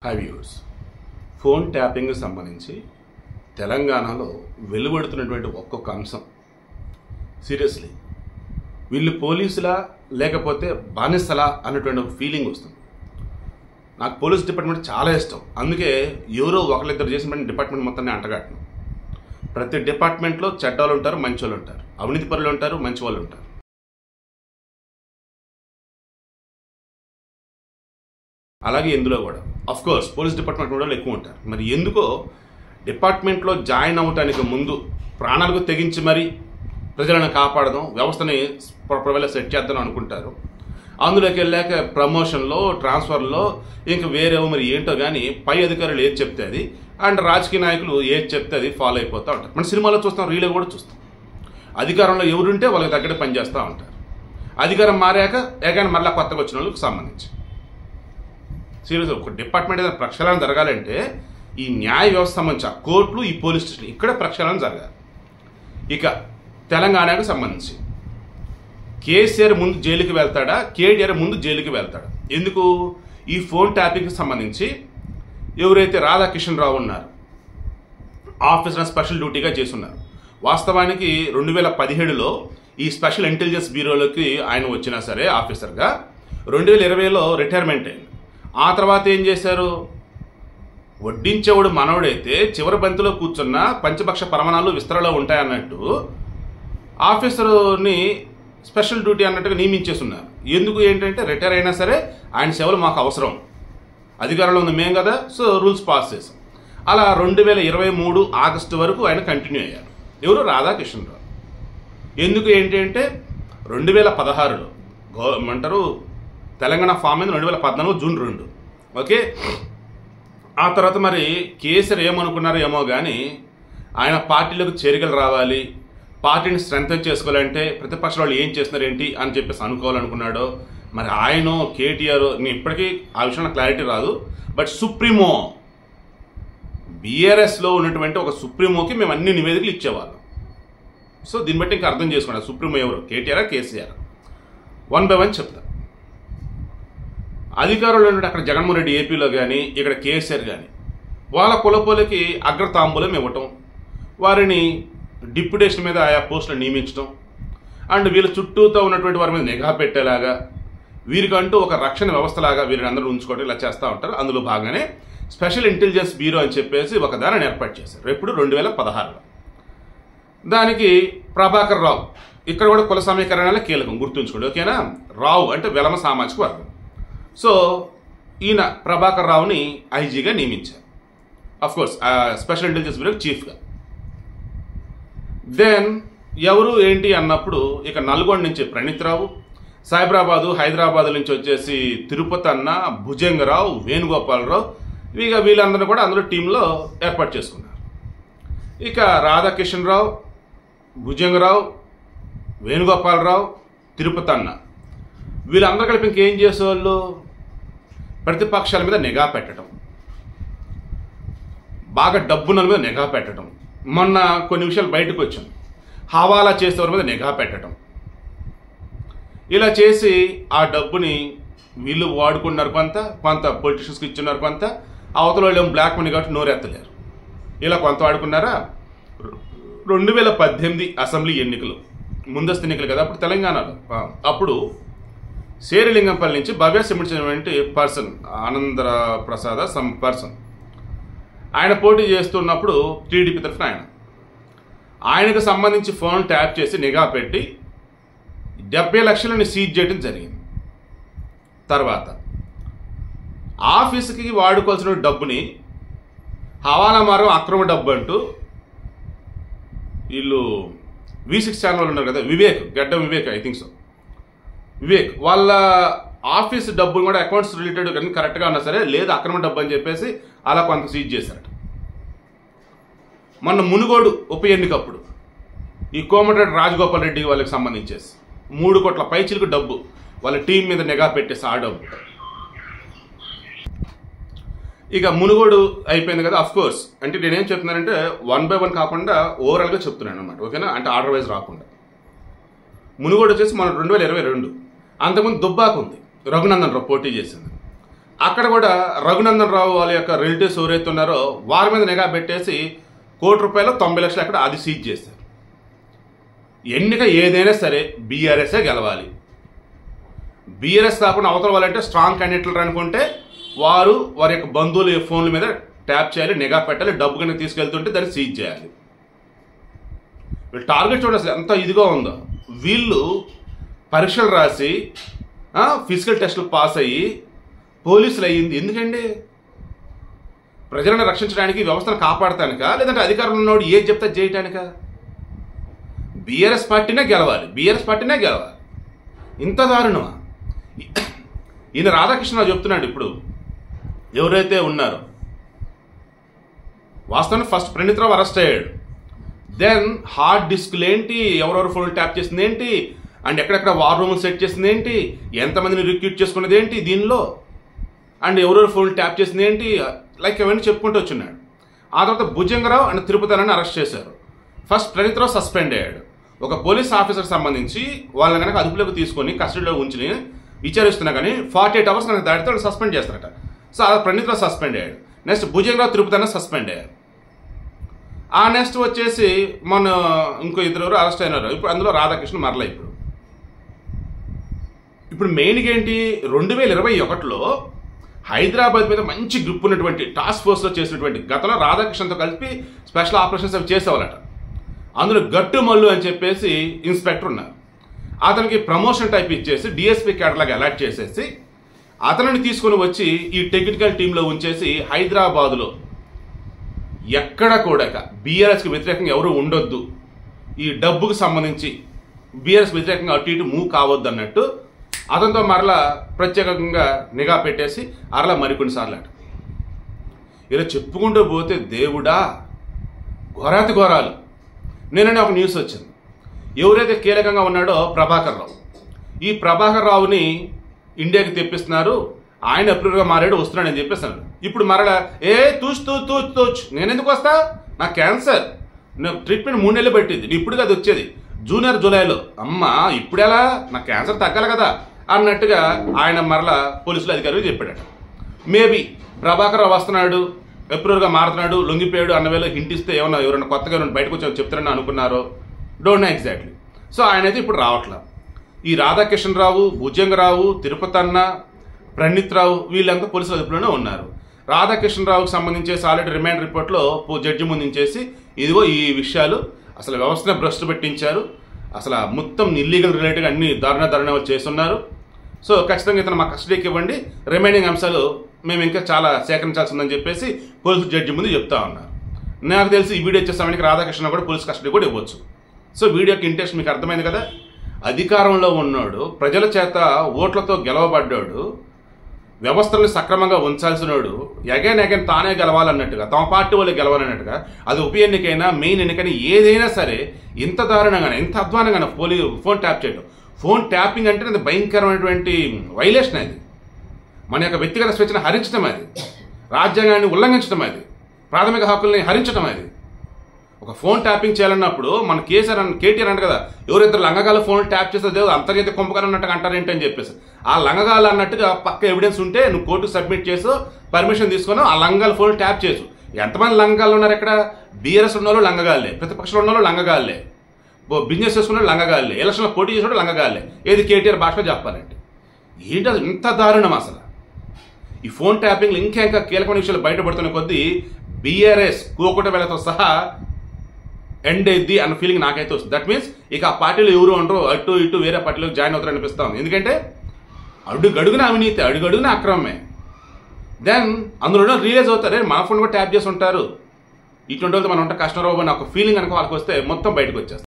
Hi viewers, phone tapping సంబంధించి తెలంగాణలో వెలువడుతున్నటువంటి ఒక్కొక్క అంశం సీరియస్లీ వీళ్ళు పోలీసులా లేకపోతే బానిసలా అన్నటువంటి ఒక ఫీలింగ్ వస్తుంది. నాకు పోలీస్ డిపార్ట్మెంట్ చాలా ఇష్టం. అందుకే ఎవరో ఒకరిద్దరు చేసిన డిపార్ట్మెంట్ మొత్తాన్ని అంటగట్టను. ప్రతి డిపార్ట్మెంట్లో చెడ్డవాళ్ళు ఉంటారు, మంచి వాళ్ళు ఉంటారు, అవినీతి పరులు ఉంటారు, మంచి వాళ్ళు ఉంటారు. అలాగే ఇందులో కూడా అఫ్ కోర్స్ పోలీస్ డిపార్ట్మెంట్ కూడా ఎక్కువ ఉంటారు. మరి ఎందుకో డిపార్ట్మెంట్లో జాయిన్ అవ్వటానికి ముందు ప్రాణాలకు తెగించి మరి ప్రజలను కాపాడదాం, వ్యవస్థని ప్రాపర్గా సెట్ చేద్దాం అనుకుంటారు. అందులోకి వెళ్ళాక ప్రమోషన్లో, ట్రాన్స్ఫర్లో ఇంకా వేరే మరి ఏంటో కానీ పై అధికారులు ఏది చెప్తే అది అండ్ రాజకీయ నాయకులు ఏది చెప్తే అది ఫాలో అయిపోతూ ఉంటారు. మన సినిమాలో చూస్తాం, రీలో కూడా చూస్తాం. అధికారంలో ఎవరుంటే వాళ్ళకి తగ్గట్టు పనిచేస్తూ ఉంటారు. అధికారం మారాక ఏగానే మళ్ళీ కొత్తగా వచ్చిన వాళ్ళకి సంబంధించి సీరియస్ ఒక డిపార్ట్మెంట్ ఏదైనా ప్రక్షాళన జరగాలంటే ఈ న్యాయ వ్యవస్థ సంబంధించి కోర్టులు, ఈ పోలీస్ స్టేషన్ ఇక్కడ ప్రక్షాళన జరగాలి. ఇక తెలంగాణకు సంబంధించి కేసీఆర్ ముందు జైలుకి వెళ్తాడా, కేటీఆర్ ముందు జైలుకి వెళ్తాడా? ఎందుకు? ఈ ఫోన్ ట్యాపింగ్కి సంబంధించి ఎవరైతే రాధాకిషన్ రావు ఉన్నారు, ఆఫీసర్ స్పెషల్ డ్యూటీగా చేస్తున్నారు. వాస్తవానికి 2017లో ఈ స్పెషల్ ఇంటెలిజెన్స్ బ్యూరోలోకి ఆయన వచ్చినా సరే ఆఫీసర్గా 2020లో రిటైర్మెంట్ అయింది. ఆ తర్వాత ఏం చేశారు? వడ్డించేవాడు మనవడైతే చివరి బంతిలో కూర్చున్న పంచపక్ష పరమాణాలు విస్తరణలో ఉంటాయన్నట్టు ఆఫీసర్ని స్పెషల్ డ్యూటీ అన్నట్టుగా నియమించేస్తున్నారు. ఎందుకు? ఏంటంటే రిటైర్ అయినా సరే ఆయన సేవలు మాకు అవసరం, అధికారంలో ఉంది మేం కదా, సో రూల్స్ పాస్ చేసాం. అలా 2023 ఆగస్టు వరకు ఆయన కంటిన్యూ అయ్యారు. ఎవరు? రాధాకిషన్ రావు. ఎందుకు? ఏంటి అంటే 2016లో ఏమంటారు తెలంగాణ ఫామ్ అయింది 2014 జూన్ 2. ఓకే, ఆ తర్వాత మరి కేసీఆర్ ఏమనుకున్నారో ఏమో కానీ ఆయన పార్టీలోకి చేరికలు రావాలి, పార్టీని స్ట్రెంథన్ చేసుకోవాలంటే ప్రతిపక్ష వాళ్ళు ఏం చేస్తున్నారు ఏంటి అని చెప్పేసి అనుకోవాలనుకున్నాడో మరి ఆయన కేటీఆర్ ఇప్పటికీ ఆ విషయంలో క్లారిటీ రాదు. బట్ సుప్రీమో బీఆర్ఎస్లో ఉన్నటువంటి ఒక సుప్రీమోకి మేము అన్ని నివేదికలు ఇచ్చేవాళ్ళం. సో దీన్ని బట్టి ఇంకా అర్థం చేసుకున్నాడు సుప్రీమో ఎవరు, కేటీఆర్ కేసీఆర్. 1 by 1 చెప్తా. అధికారులు అక్కడ జగన్మోహన్ రెడ్డి ఏపీలో కానీ ఇక్కడ కేసీఆర్ కానీ వాళ్ళ కులపోలకి అగ్రతాంబూలం ఇవ్వటం, వారిని డిప్యుటేషన్ మీద ఆయా పోస్టులు నియమించడం అండ్ వీళ్ళ చుట్టూతో ఉన్నటువంటి వారి మీద నిఘా పెట్టేలాగా వీరికంటూ ఒక రక్షణ వ్యవస్థలాగా వీరిని అందరూ ఉంచుకోవడం ఇలా చేస్తూ ఉంటారు. అందులో భాగంగానే స్పెషల్ ఇంటెలిజెన్స్ బ్యూరో అని చెప్పేసి ఒక దానిని ఏర్పాటు చేశారు ఎప్పుడు 2016లో. దానికి ప్రభాకర్ రావు ఇక్కడ కూడా కుల సమీకరణాలే కీలకం, గుర్తుంచుకోండి. ఓకేనా? రావు అంటే వెలమ సామాజిక వర్గం. సో ఈయన ప్రభాకర్ రావుని ఐజీగా నియమించారు, అఫ్కోర్స్ స్పెషల్ ఇంటెలిజెన్స్ బ్యూరో చీఫ్గా. దెన్ ఎవరు ఏంటి అన్నప్పుడు ఇక నల్గొండ నుంచి ప్రణీత్ రావు, సైబరాబాదు హైదరాబాద్ నుంచి వచ్చేసి తిరుపతి అన్న, భుజంగరావు, వేణుగోపాలరావు, ఇక వీళ్ళందరూ కూడా అందులో టీంలో ఏర్పాటు చేసుకున్నారు. ఇక రాధాకిషన్ రావు, భుజంగరావు, వేణుగోపాలరావు, తిరుపతి అన్న వీళ్ళందరూ కలిపి ఇంకేం చేసేవాళ్ళు? ప్రతిపక్షాల మీద నిఘా పెట్టడం, బాగా డబ్బున్న మీద నిఘా పెట్టడం, మొన్న కొన్ని విషయాలు బయటకు వచ్చాయి, హవాలా చేసేవారి మీద నిఘా పెట్టడం, ఇలా చేసి ఆ డబ్బుని వీళ్ళు వాడుకున్నారు, కొంత పొలిటీషియన్స్కి ఇచ్చున్నారు, కొంత అవతల వాళ్ళు ఏమో బ్లాక్ మనీ కాబట్టి నోరెత్తలేరు. ఇలా కొంత వాడుకున్నారా? 2018 అసెంబ్లీ ఎన్నికలు, ముందస్తు ఎన్నికలు కదా అప్పుడు తెలంగాణలో. అప్పుడు శేరిలింగంపల్లి నుంచి భవ్య సిమెంట్ పర్సన్ ఆనందర ప్రసాద సమ్ పర్సన్ ఆయన పోటీ చేస్తున్నప్పుడు టీడీపీ తరఫున ఆయనకు సంబంధించి ఫోన్ ట్యాప్ చేసి నిఘా పెట్టి 70 లక్షలని సీజ్ చేయడం జరిగింది. తర్వాత ఆఫీసుకి వాడుకోవాల్సిన డబ్బుని హవాలా మార్గం అక్రమ డబ్బు అంటూ వీళ్ళు V6 ఛానల్ ఉన్నారు కదా, వివేక్ గడ్డ Vivek, I think so Vivek, వాళ్ళ ఆఫీస్ డబ్బులు కూడా అకౌంట్స్ రిలేటెడ్ కానీ కరెక్ట్గా ఉన్నా సరే లేదు అక్రమ డబ్బు అని చెప్పేసి అలా కొంత సీజ్ చేశారట. మొన్న మునుగోడు ఉప ఎన్నికప్పుడు ఈ కోమటిరెడ్డి రాజగోపాల్ రెడ్డి వాళ్ళకి సంబంధించేసి 3 కోట్ల పైచిలకు డబ్బు వాళ్ళ టీం మీద నిఘా పెట్టేసి ఆ డబ్బు. ఇక మునుగోడు అయిపోయింది కదా. అఫ్ కోర్స్ అంటే నేనేం చెప్తున్నానంటే 1 by 1 కాకుండా ఓవరాల్గా చెప్తున్నాను అనమాట. ఓకేనా? అంటే ఆర్డర్ వైజ్ రాకుండా. మునుగోడు వచ్చేసి మన 2022, అంతకుముందు దుబ్బాకు ఉంది, రఘునందన్ రావు పోటీ చేసింది. అక్కడ కూడా రఘునందన్ రావు వాళ్ళ యొక్క రిలేటివ్స్ ఎవరైతే ఉన్నారో వారి మీద నిఘా పెట్టేసి ₹1 90 లక్షలు అక్కడ అది సీజ్ చేశారు. ఎన్నిక ఏదైనా సరే బీఆర్ఎస్ఏ గెలవాలి. బీఆర్ఎస్ కాకుండా అవతల వాళ్ళంటే స్ట్రాంగ్ క్యాండిడేట్లు అనుకుంటే వారి యొక్క బంధువుల ఫోన్ల మీద ట్యాప్ చేయాలి, నిఘా పెట్టాలి, డబ్బు కనుక తీసుకెళ్తుంటే దాన్ని సీజ్ చేయాలి. వీళ్ళు టార్గెట్ చూడండి అసలు ఎంత ఇదిగా ఉందో. వీళ్ళు పరీక్షలు రాసి ఫిజికల్ టెస్టులు పాస్ అయ్యి పోలీసులు అయ్యింది ఎందుకండి? ప్రజలను రక్షించడానికి, వ్యవస్థను కాపాడటానిక, లేదంటే అధికారంలో ఉన్నవాడు ఏది చెప్తా చేయటానిక? బీఆర్ఎస్ పార్టీనే గెలవాలి. ఇంత దారుణమా? ఈయన రాధాకృష్ణరావు చెప్తున్నాడు ఇప్పుడు ఎవరైతే ఉన్నారో, వాస్తవానికి ఫస్ట్ ప్రణీత్రావు అరెస్ట్ అయ్యాడు. దెన్ హార్డ్ డిస్క్లు ఏంటి, ఎవరెవరు ఫోన్లు ట్యాప్ చేసింది ఏంటి, అండ్ ఎక్కడెక్కడ వార్ రూములు సెట్ చేసింది ఏంటి, ఎంతమందిని రిక్రూట్ చేసుకున్నది ఏంటి దీనిలో, అండ్ ఎవరెవరు ఫోన్లు ట్యాప్ చేసింది ఏంటి, లైక్ అవన్నీ చెప్పుకుంటూ వచ్చున్నాడు. ఆ తర్వాత భుజంగరావు అండ్ తిరుపతిని అరెస్ట్ చేశారు. ఫస్ట్ ప్రణీత్రావు సస్పెండ్ అయ్యాడు. ఒక పోలీస్ ఆఫీసర్కి సంబంధించి వాళ్ళని కనుక అదుపులోకి తీసుకొని కస్టడీలో ఉంచి విచారిస్తున్నా కానీ 48 అవర్స్ కనుక దాటితే వాళ్ళు సస్పెండ్ చేస్తారట. సో ఆ ప్రణీత్రావు సస్పెండ్ అయ్యాడు. నెక్స్ట్ భుజంగరావు తిరుపతి సస్పెండ్ అయ్యారు. ఆ నెక్స్ట్ వచ్చేసి మన ఇంకో ఇద్దరు అరెస్ట్ అయినారు. ఇప్పుడు అందులో రాధాకృష్ణ మరలా ఇప్పుడు మెయిన్గా ఏంటి, 2021లో హైదరాబాద్ మీద మంచి గ్రిప్ ఉన్నటువంటి టాస్క్ ఫోర్స్లో చేసినటువంటి గతంలో రాధాకృష్ణతో కలిపి స్పెషల్ ఆపరేషన్స్ అవి చేసేవాళ్ళట. అందులో గట్టు మల్లు అని చెప్పేసి ఇన్స్పెక్టర్ ఉన్నారు. అతనికి ప్రమోషన్ టైప్ ఇచ్చేసి డిఎస్పీ క్యాడర్లాగా అలాట్ చేసేసి అతనిని తీసుకుని వచ్చి ఈ టెక్నికల్ టీంలో ఉంచేసి హైదరాబాదులో ఎక్కడ కూడా బీఆర్ఎస్కి వ్యతిరేకంగా ఎవరు ఉండొద్దు, ఈ డబ్బుకు సంబంధించి బీఆర్ఎస్ వ్యతిరేకంగా అటు ఇటు మూవ్ కావద్దు అన్నట్టు అతనితో మరలా ప్రత్యేకంగా నిఘా పెట్టేసి అరలా మరికొన్నిసార్లు అట. ఇలా చెప్పుకుంటూ పోతే దేవుడా ఘోరాతి ఘోరాలు. నేననే ఒక న్యూస్ వచ్చింది. ఎవరైతే కీలకంగా ఉన్నాడో ప్రభాకర్ రావు, ఈ ప్రభాకర్ రావుని ఇండియాకి తెప్పిస్తున్నారు, ఆయన అప్రూవ్గా మారాడు, వస్తున్నాడు అని చెప్పేస్తాను. ఇప్పుడు మరలా తూచు నేనెందుకు వస్తా, నాకు క్యాన్సర్, నాకు ట్రీట్మెంట్ 3 నెలలు పట్టింది, ఇప్పుడు అది వచ్చేది జూనియర్ జూలైలో, అమ్మా ఇప్పుడెలా, నాకు క్యాన్సర్ తగ్గాలి కదా అన్నట్టుగా ఆయన మరలా పోలీసులు అధికారులు చెప్పాడట. మేబీ ప్రభాకర్ రావు వస్తున్నాడు, అప్రూవ్గా మారుతున్నాడు, లొంగిపోయాడు అన్న వేళ హింట్ ఇస్తే ఎవరైనా కొత్తగా బయటకు వచ్చి చెప్తారని అనుకున్నారో, డోంట్ నో ఎగ్జాక్ట్లీ. సో ఆయన అయితే ఇప్పుడు రావట్లేదు. ఈ రాధాకృష్ణరావు, భుజంగరావు, తిరుపతన్న, ప్రణీత్రావు వీళ్ళంతా పోలీసుల అదుపులోనే ఉన్నారు. రాధాకృష్ణరావుకి సంబంధించేసి ఆల్రెడీ రిమాండ్ రిపోర్ట్లో జడ్జి ముందుంచేసి ఇదిగో ఈ విషయాలు అసలు వ్యవస్థను భ్రష్టు పెట్టించారు, అసలు మొత్తం ఇల్లీగల్ రిలేటెడ్గా అన్ని దారుణాలు చేస్తున్నారు, సో ఖచ్చితంగా ఇతను మా కస్టడీకి ఇవ్వండి, రిమైనింగ్ అంశాలు మేము ఇంకా చాలా సేకరించాల్సి ఉందని చెప్పేసి పోలీసు జడ్జి ముందు చెప్తా ఉన్నారు. నాకు తెలిసి ఈ వీడియో వచ్చే సమయానికి రాధాకృష్ణ కూడా పోలీసు కస్టడీ కూడా ఇవ్వచ్చు. సో వీడియోకి ఇంట్రెస్ట్ మీకు అర్థమైంది కదా. అధికారంలో ఉన్నాడు, ప్రజల చేత ఓట్లతో గెలవబడ్డాడు, వ్యవస్థలను సక్రమంగా ఉంచాల్సినోడు అగైన్ తానే గెలవాలన్నట్టుగా, తమ పార్టీ వాళ్ళు గెలవాలన్నట్టుగా, అది ఉప ఎన్నికైనా మెయిన్ ఎన్నికైనా ఏదైనా సరే ఇంత దారుణంగానే, ఇంత అధ్వానంగానే ఫోన్ ట్యాప్ చేయడం. ఫోన్ ట్యాపింగ్ అంటే అది భయంకరమైనటువంటి వైలేషన్. అది మన యొక్క వ్యక్తిగత స్వేచ్ఛను హరించడం, అది రాజ్యాంగాన్ని ఉల్లంఘించడం, అది ప్రాథమిక హక్కుల్ని హరించడం. అది ఒక ఫోన్ ట్యాపింగ్ చేయాలన్నప్పుడు మన కేటీఆర్ అంట కదా, ఎవరిద్దరు లంగగాల ఫోన్ ట్యాప్ చేస్తే అంతర్జాతీయ కుంభకం అన్నట్టుగా అంటారేంటి అని చెప్పేసి, ఆ లంగగాలు అన్నట్టుగా పక్క ఎవిడెన్స్ ఉంటే నువ్వు కోర్టుకు సబ్మిట్ చేసు, పర్మిషన్ తీసుకొని ఆ లంగాల ఫోన్ ట్యాప్ చేసు. ఎంతమంది లంగగాళ్ళు ఉన్నారు ఇక్కడ? బీఆర్ఎస్ ఉన్న వాళ్ళు లంగగాళ్ళే, ప్రతిపక్షంలో ఉన్న వాళ్ళు లంగగాళ్ళే, బిజినెస్ చేసుకున్న లంగగాళ్ళే, ఎలక్షన్లో పోటీ చేసిన లంగగాళ్ళే. ఏది కేటీఆర్ భాషలో చెప్పాలంటే ఏంటి అది ఇంత దారుణం అసలు. ఈ ఫోన్ ట్యాపింగ్లు ఇంకా కీలకమైన విషయాలు బయటపడుతున్న కొద్దీ బీఆర్ఎస్ కూకట వేళతో సహా ఎండ్ అయింది అన్న ఫీలింగ్ నాకైతే వస్తుంది. దట్ మీన్స్ ఇక ఆ పార్టీలో ఎవరు ఉండరు, అటు ఇటు వేరే పార్టీలో జాయిన్ అవుతారు అనిపిస్తాం. ఎందుకంటే అడుగడుగున అవినీతి, అడుగడుగున అక్రమమే. దెన్ అందులో రియలైజ్ అవుతారే మన ఫోన్ కూడా ట్యాప్ చేసి ఉంటారు, ఇటువంటి వాళ్ళతో మనం ఉంటే కష్టం రావు అని ఒక ఫీలింగ్ కనుక వాళ్ళకి వస్తే మొత్తం బయటకు వచ్చేస్తారు.